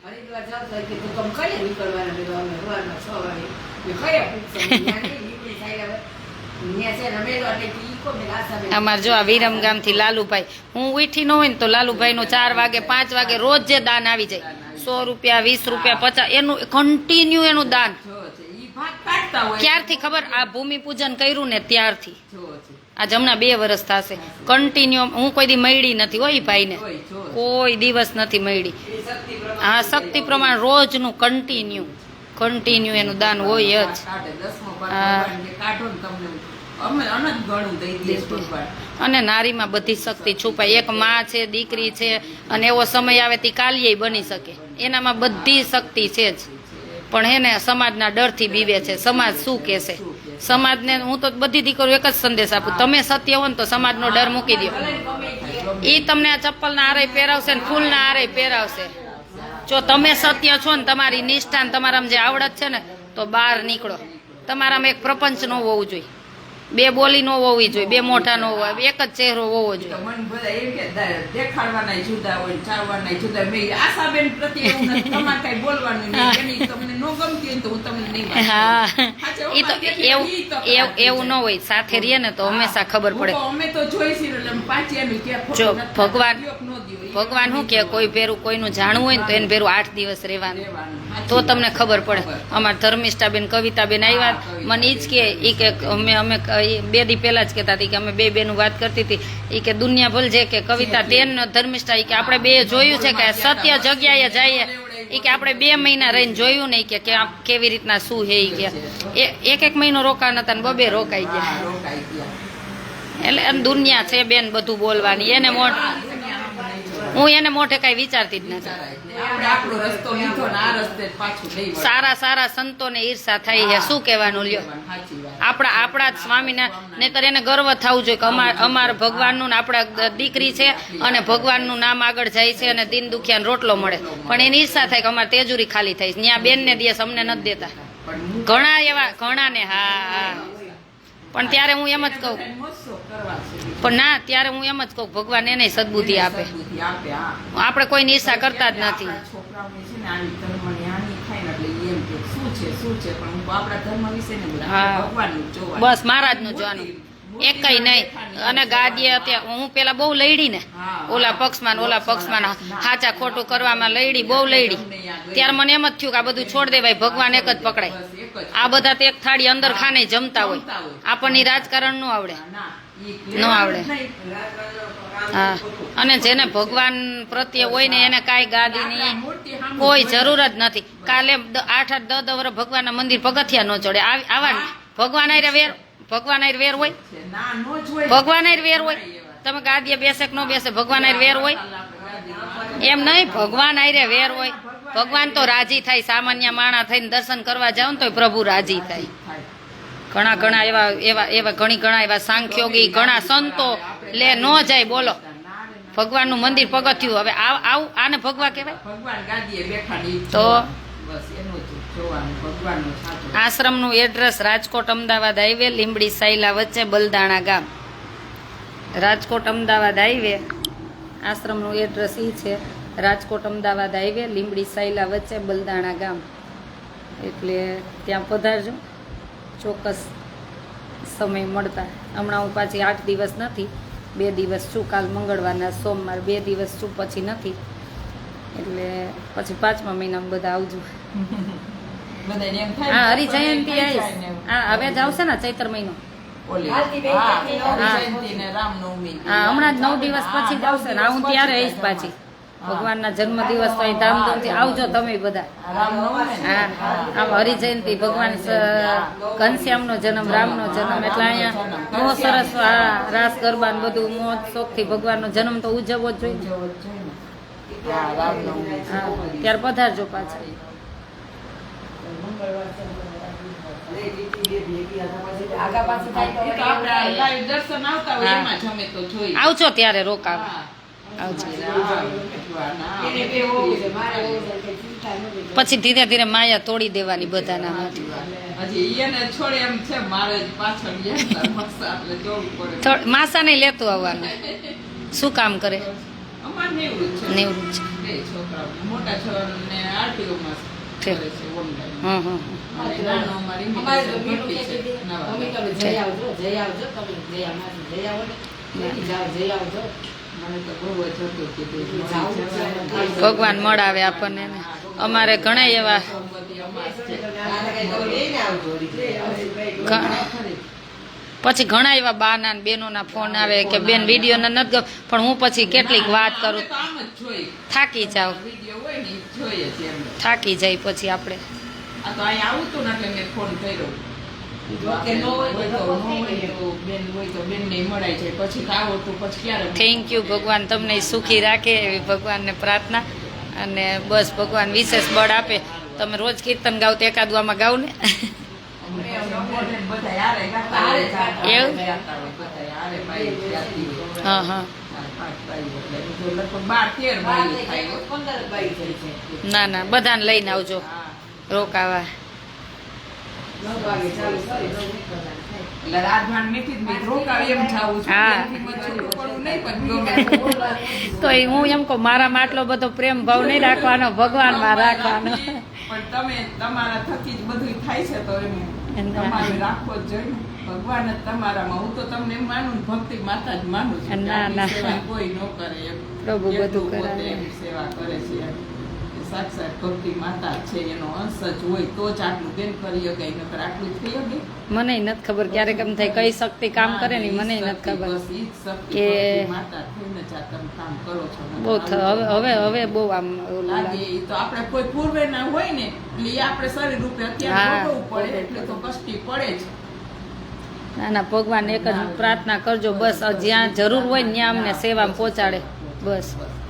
હરિદ્વાર જાવ તો કે તું તમે કઈ નીકળવાના બેલો અમે સવારના 6 વાગે મેં કયા પૂછો ત્યાં નહીં નીકળી થાય ત્યાં છે રમેલો એટલે ઈ કો મે આશા અમારે જો આ વિરમ ગામથી લાલુભાઈ, હું ઉઠી ન હોય ને તો લાલુભાઈનું 4 વાગે 5 વાગે રોજ જે દાન આવી જાય, 100 રૂપિયા 20 રૂપિયા 50, એનું કન્ટિન્યુ એનું દાન. જો છે ઈ ભાગ કાઢતા હોય. ક્યારથી ખબર? આ ભૂમિ પૂજન કર્યું ને ત્યારથી. જો છે. આજ હમણાં 2 વર્ષ થશે કન્ટિન્યુ. હું કોઈ દી મળી નથી હોય ઈ ભાઈને, જોઈ, જો. કોઈ દિવસ નથી મળી. આ શક્તિ પ્રમાણ રોજનું કન્ટિન્યુ એનું દાન હોય જ. કાઢે 10મો ભાગ હા. ભગવાનને કાઢો ને તમને અમે અનંત ગણું દઈ દઈએ ભગવાન. અને નારીમાં બધી શક્તિ છુપાય. એક માં છે, દીકરી છે, અને એવો સમય આવે તે કાલિયે બની શકે. એનામાં બધી શક્તિ છે જ. પણ એને સમાજના ડરથી બીવે છે, સમાજ શું કહેશે. સમાજને હું તો બધી દીકરીઓ એક જ સંદેશ આપું, તમે સત્ય હો ને તો સમાજનો ડર મૂકી દો. એ તમને આ ચપ્પલના આરે પહેરાવશે ને ફૂલના આરે પહેરાવશે. જો તમે સત્ય છો ને તમારી નિષ્ઠા ને તમારામાં જે આવડત છે ને તો બહાર નીકળો. તમારામાં એક પ્રપંચ ન હોવું જોઈએ, 2 બોલી ન હોવી જોઈએ, 2 મોઢા ન હોવા, એક જ ચહેરો હોવો તો જોઈએ. મન બધા એમ કે દેખાડવાના જુદા હોય ને ચાવવાના જુદા. મેં આશાબેન પ્રત્યે એવું નથી, તમારે કઈ બોલવાનું નહીં. એની તમને ન ગમતી હોય ને તો હું તમને નહીં વાત કરું. હા, સાચે એ તો એવું ન હોય. સાથે રહીએ ને તો હંમેશા ખબર પડે. અમે તો જોઈશું એટલે અમે પાછી એમ કે જો ખોટું નથી. ભગવાન દ્યોક ન દ્યો. એ ભગવાન શું કે કોઈ ભેરું કોઈનું જાણવું હોય ને તો એને ભેરું 8 દિવસ રહેવાનું, રહેવાનું. તો તમને ખબર પડે. અમારા ધર્મિષ્ઠાબેન કવિતાબેન આવ્યા, મને ઈ જ કે ઈ કે અમે 2 દી પહેલા જ કહેતા હતી કે અમે 2 બેનું વાત કરતી હતી. ઈ કે દુનિયા ભૂલ છે કે કવિતા તેન ધર્મિષ્ઠા, ઈ કે આપણે 2 જોયું છે કે સત્ય જગ્યાએ જઈએ. ઈ કે આપણે 2 મહિના રહીને જોયું નહીં કે કેવી રીતના શું હે. ઈ કે 1 મહિનો રોકાણ હતા ને 2 રોકાઈ ગયા. હા, રોકાઈ ગયા. એટલે એમ દુનિયા છે બેન બધું બોલવાની. એને હું એને મોઢે કઈ વિચારતી જ નથી. આપણે આપણો રસ્તો લીધો ને આ રસ્તે જ પાછું નહીં વળે. સારા સંતોને ઈર્ષા થાય છે. શું કહેવાનું લ્યો. સાચી વાત. આપણા જ સ્વામીના નહીતર એને ગર્વ થવું જોઈએ કે અમારા ભગવાનનું ને આપણા દીકરી છે અને ભગવાનનું નામ આગળ જાય છે અને દીન દુખિયાને રોટલો મળે. પણ એની ઈર્ષા થાય કે અમારે તેજુરી ખાલી થાય છે, ત્યાં બેનને દે અમને નથી દેતા. પણ ઘણા એવા ઘણાને. હા, પણ ત્યારે હું એમ જ કહું, મોજશોખ કરવા છે. પણ ના, ત્યારે હું એમ જ કહું ભગવાન એને સદબુદ્ધિ આપે. સદબુદ્ધિ આપે. હા. આપણે કોઈની ઈર્ષા કરતા જ નથી. આપણા છોકરાઓને છે ને આની ધર્મની હાનિ થાય ને એટલે ઈ એમ કે શું છે પણ હું તો આપણા ધર્મ વિશે ને બધા હા. ભગવાનનું જ જોવાનું. બસ મહારાજનું જોવાનું. એકય નહીં. અને ગાદીએ અત્યારે હું પેલા બહુ લઈડી ને, ઓલા પક્ષમાં ને ઓલા પક્ષમાં સાચા ખોટું કરવામાં લઈડી, બહુ લઈડી. ત્યારે મને એમ જ થયું કે આ બધું છોડ દેવાય, ભગવાન એક જ પકડાય. આ બધા તો એક થાળી અંદર ખાને જમતા હોય, આપણને રાજકારણ ન આવડે, ન આવડે. હા, અને જેને ભગવાન પ્રત્યે હોય ને એને કાંઈ ગાદીની કોઈ જરૂર જ નથી. કાલે 8-8 10 વર્ષ ભગવાનના મંદિર પગથિયા ન ચડે. આવા ભગવાન આરે વેર, ભગવાન આરે વેર હોય, ભગવાન આરે વેર હોય. તમે ગાદીએ બેસે કે ન બેસે, ભગવાન આરે વેર હોય એમ નહીં. ભગવાન આરે વેર હોય. ભગવાન તો રાજી થાય. સામાન્ય માણા થઈને દર્શન કરવા જાવ ને તો પ્રભુ રાજી થાય. ઘણા એવા એવા સાંખ્યોગી, ઘણા સંતો લે ન જાય. બોલો, ભગવાનનું મંદિર પગથિયું. હવે આને ભગવા કહેવાય? તો આશ્રમનું એડ્રેસ રાજકોટ અમદાવાદ હાઈવે, લીંબડી સાયલા વચ્ચે, બલદાણા ગામ. રાજકોટ અમદાવાદ હાઈવે આશ્રમનું એડ્રેસ એ છે. રાજકોટ અમદાવાદ હાઈવે, લીંબડી સાયલા વચ્ચે, બલદાણા ગામ. એટલે ત્યાં પધારજો ચોક્કસ સમય મળતા. હમણાં હું પાછી 8 દિવસ નથી, 2 દિવસ છું. કાલ મંગળવારના સોમવાર 2 દિવસ છું, પછી નથી. એટલે પછી 5મા મહિનામાં બધા આવજો. હા, હરિજયંતિ આવીશ. હા, હવે જ આવશે ને ચૈત્ર મહિનો. હા, હમણાં જ 9 દિવસ પછી જ આવશે ને. હું ત્યારે આવીશ પાછી. ભગવાનના જન્મ દિવસ તો અહીં ધામધૂમથી આવજો તમે બધા. હા, આમ હરિજયંતિ, ભગવાન ઘનશ્યામનો જન્મ, રામનો જન્મ, એટલે અહીંયા બહુ સરસ રાસ ગરબા ને બધું મોજ શોખથી ભગવાનનો જન્મ તો ઉજવવો જ જોઈએ. હા, ત્યારે પધારજો પાછા. આવજો ત્યારે રોકાવા. પછી ધીરે ધીરે માયા તોડી દેવાની બધાના માસા નહીં લેતું આવવાનું. શું કામ કરે? નિવૃત્ત છે. ભગવાન મળાવે આપણને. અમારે ઘણા એવા પછી ઘણા એવા બાના ને બેનોના ફોન આવે કે બેન વિડીયો નથી, પણ હું પછી કેટલીક વાત કરું, થાકી જાવ, થાકી જાય પછી આપણે. Thank you. ભગવાન તમને સુખી રાખે એવી ભગવાનને પ્રાર્થના. અને બસ ભગવાન વિશેષ બળ આપે. તમે રોજ કીર્તન ગાવ તો એકાદું આમાં ગાવ ને. એવું? હા હા. ના ના, બધાને લઈને આવજો રોકાવા. તો હું એમ કહું, મારામાં આટલો બધો પ્રેમ ભાવ નહીં રાખવાનો, ભગવાનમાં રાખવાનો. પણ તમે તમારા થકી જ બધું થાય છે તો એમ તમારે રાખવો જ જોઈએ. ભગવાન જ તમારામાં. હું તો તમને એમ માનું, ભક્તિ માતા જ માનું છું. ના ના, કોઈ ન કરે એમ. પ્રભુ બધું કરે, સેવા કરે છે. સાક્ષાત ભક્તિ માતા છે, એનો અંશ જ હોય તો જ આટલું બેન કરી શકે. નકર આટલું થઈ શકે? મને નથી ખબર ક્યારે કેમ થાય, કઈ શક્તિ કામ કરે ને મને નથી ખબર. કે માતા થઈને જ આ તમે કામ કરો છો. બહુ હવે બહુ આમ લાગે. એ તો આપણે કોઈ પૂર્વે ના હોય ને, એટલે એ આપણે શરીર રૂપે અત્યારે ભોગવવું પડે, એટલે તો કષ્ટી પડે જ. ના ના, ભગવાન એક જ પ્રાર્થના કરજો બસ, જ્યાં જરૂર હોય ને ત્યાં અમને સેવા પહોંચાડે. બસ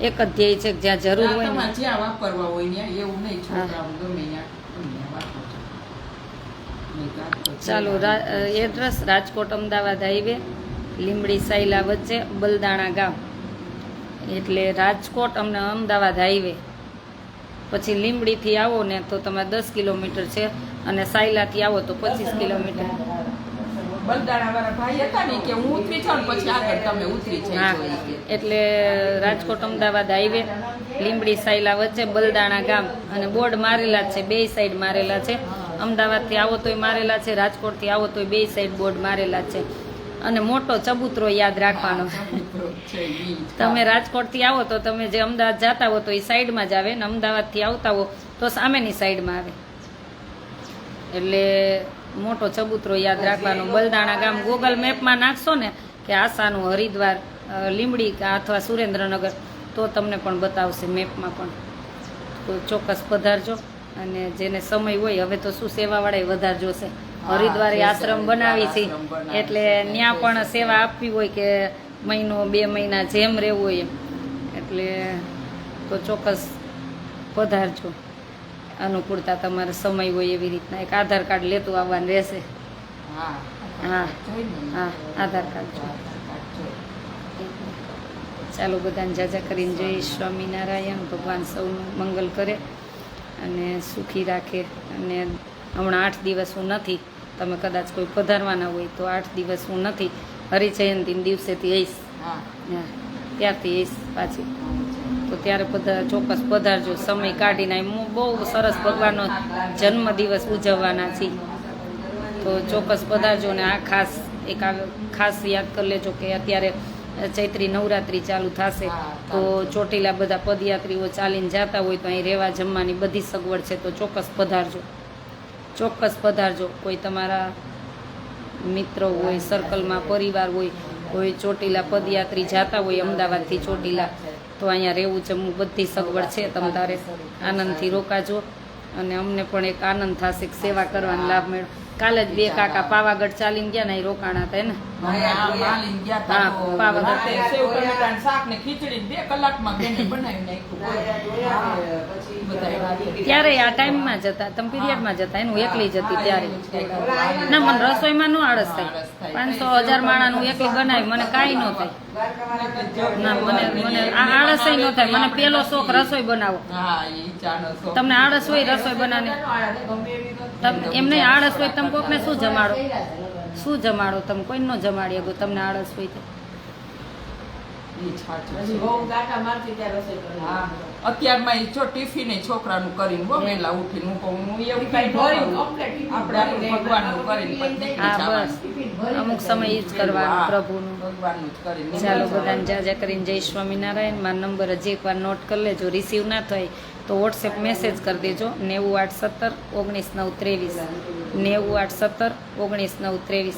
એક જ ધ્યેય છે, જ્યાં જરૂર હોય ને જ્યાં વાપરવા હોય ને, એવું નહીં છોકરાઓ ગમે ચાલો. એડ્રેસ રાજકોટ અમદાવાદ હાઈવે, લીંબડી સાયલા વચ્ચે, બલદાણા ગામ. એટલે રાજકોટ અમને અમદાવાદ હાઈવે, પછી લીંબડીથી આવો ને તો તમે 10 કિલોમીટર છે, અને સાયલાથી આવો તો 25 કિલોમીટર. હા, એટલે રાજકોટ અમદાવાદ હાઈવે, લીંબડી સાયલા વચ્ચે, બલદાણા ગામ. અને બોર્ડ મારેલા છે, 2 સાઈડ મારેલા છે. અમદાવાદથી આવો તોય મારેલા છે, રાજકોટથી આવો તોય 2 સાઈડ બોર્ડ મારેલા છે. અને મોટો ચબૂતરો યાદ રાખવાનો. ચબૂતરો છે ઈ જ. તમે રાજકોટથી આવો તો તમે જે અમદાવાદ જતા હો તો એ સાઈડમાં જ આવે ને અમદાવાદથી આવતા હો તો સામેની સાઈડમાં આવે. એટલે મોટો ચબૂતરો યાદ રાખવાનો. બલદાણા ગામ ગૂગલ મેપમાં નાખશો ને કે આસાનું, હરિદ્વાર, લીંબડી અથવા સુરેન્દ્રનગર તો તમને પણ બતાવશે મેપમાં પણ. તો ચોક્કસ પધારજો. અને જેને સમય હોય, હવે તો શું સેવાવાળાએ વધારે જોશે. હરિદ્વારે આશ્રમ બનાવી છે એટલે ત્યાં પણ સેવા આપવી હોય કે મહિનો 2 મહિના જેમ રહેવું હોય એમ. એટલે તો ચોક્કસ પધારજો. અનુકૂળતા તમારે સમય હોય એવી રીતના એક આધાર કાર્ડ લેતું આવવાનું રહેશે. હા હા. જોઈને હા, આધાર કાર્ડ જો. આધાર કાર્ડ જોઈ. ચાલો બધાને જાજા કરીને જય સ્વામિનારાયણ. ભગવાન સૌનું મંગલ કરે અને સુખી રાખે. અને હમણાં 8 દિવસ હું નથી, તમે કદાચ કોઈ પધારવાના હોય તો 8 દિવસ હું નથી. હરિજયંતિના દિવસેથી આવીશ. હા હા, ત્યારથી આવીશ પાછી. તો ત્યારે ચોક્કસ પધારજો, સમય કાઢીને. બહુ સરસ ભગવાનનો જન્મદિવસ ઉજવવાના છીએ તો ચોક્કસ પધારજો. ને આ ખાસ યાદ કરી લેજો કે અત્યારે ચૈત્રી નવરાત્રિ ચાલુ થશે તો ચોટીલા બધા પદયાત્રીઓ ચાલીને જતા હોય તો અહીં રહેવા જમવાની બધી સગવડ છે. તો ચોક્કસ પધારજો, ચોક્કસ પધારજો. કોઈ તમારા મિત્રો હોય, સર્કલમાં પરિવાર હોય, કોઈ ચોટીલા પદયાત્રી જતા હોય અમદાવાદથી ચોટીલા તો અહીંયા રહેવું જમવું બધી સગવડ છે. તમે તારે આનંદથી રોકાજો અને અમને પણ એક આનંદ થશે કે સેવા કરવાનો લાભ મળ્યો. કાલે જ 2 કાકા પાવાગઢ ચાલીને ગયા ને અહીં રોકાણા હતા ને. હા, માલીને ગયા તા હા, તો પાવાગઢ. રાતે સેવ ટમેટાનું શાક ને ખીચડી 2 કલાકમાં બેને બનાવી નાખ્યું. ત્યારે આ ટાઈમમાં જતા, તમે પીરિયડમાં જતા એનું એકલી જતી ત્યારે. ના, મને રસોઈમાં નો આળસ થાય. 500,000 માણાનું એકલી બનાવી મને કાંઈ ન થાય. ના, મને આ આળસ ન થાય. મને પેલો શોખ રસોઈ બનાવો. હા, ઈ ચાનો શોખ. તમને આળસ હોય રસોઈ બનાવવાની? એમ નહીં, આળસ હોય તમે કોકને શું જમાડો? શું જમાડો તમે? કોઈ ન જમાડી શકો તમને આળસ હોય તો. ઈ સાચું છે. પછી બહુ ગાંઠા મારતી ત્યાં રસોઈ કરી. હા, અત્યારમાં ઈ જો ટિફિન છોકરાનું કરીને બહુ વહેલા ઉઠીને હું કહું હું એવું ટિફિન કાંઈ ન ભર્યું, કરું. complete આપણે આપણું ભગવાનનું કરીને પછી હા, જવાનું. બસ ટિફિન ભરી અમુક સમય ઈ જ કરવાનું પ્રભુનું. ભગવાનનું જ કરીને ચાલો બધાને જાજા કરીને જય સ્વામિનારાયણ. મારો નંબર હજી એકવાર નોટ કરી લેજો. રિસીવ ના થાય તો વોટ્સએપ મેસેજ કરી દેજો 9817 19 9 23 9817 19 9 23.